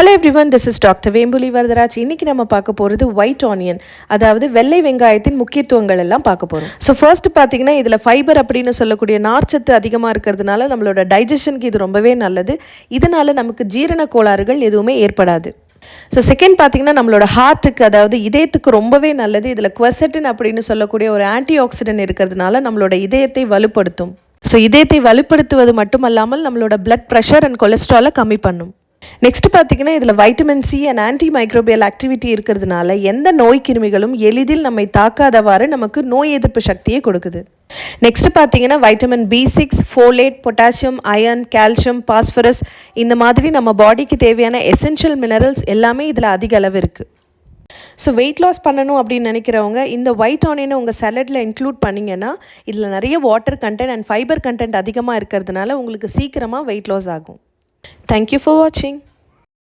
Hello everyone, this is doctor Vembuli Varadaraj. இன்றைக்கி நம்ம பார்க்க போகிறது ஒயிட் ஆனியன், அதாவது வெள்ளை வெங்காயத்தின் முக்கியத்துவங்கள் எல்லாம் பார்க்க போகிறோம். ஸோ ஃபர்ஸ்ட் பார்த்தீங்கன்னா இதில் ஃபைபர் அப்படின்னு சொல்லக்கூடிய நார்ச்சத்து அதிகமாக இருக்கிறதுனால நம்மளோட டைஜஷனுக்கு இது ரொம்பவே நல்லது. இதனால் நமக்கு ஜீரண கோளாறுகள் எதுவுமே ஏற்படாது. ஸோ செகண்ட் பார்த்தீங்கன்னா நம்மளோட ஹார்ட்டுக்கு, அதாவது இதயத்துக்கு ரொம்பவே நல்லது. இதில் குவெர்செட்டின் அப்படின்னு சொல்லக்கூடிய ஒரு ஆன்டி ஆக்சிடென்ட் இருக்கிறதுனால நம்மளோட இதயத்தை வலுப்படுத்தும். ஸோ இதயத்தை வலுப்படுத்துவது மட்டுமல்லாமல் நம்மளோட பிளட் ப்ரெஷர் அண்ட் கொலஸ்ட்ராலை கம்மி பண்ணும். நெக்ஸ்ட் பார்த்தீங்கன்னா இதில் vitamin C and anti microbial activity இருக்கிறதுனால எந்த நோய் கிருமிகளும் எளிதில் நம்மை தாக்காதவாறு நமக்கு நோய் எதிர்ப்பு சக்தியை கொடுக்குது. நெக்ஸ்ட் பார்த்தீங்கன்னா vitamin B6, folate, potassium, iron, calcium, phosphorus, இந்த மாதிரி நம்ம பாடிக்கு தேவையான எசென்ஷியல் மினரல்ஸ் எல்லாமே இதில் அதிக அளவு இருக்குது. ஸோ வெயிட் லாஸ் பண்ணணும் அப்படின்னு நினைக்கிறவங்க இந்த ஒயிட் ஆனியனை உங்கள் சலடில் இன்க்ளூட் பண்ணிங்கன்னா இதில் நிறைய water content and fibre content அதிகமாக இருக்கிறதுனால உங்களுக்கு சீக்கிரமாக வெயிட் லாஸ் ஆகும். Thank you for watching.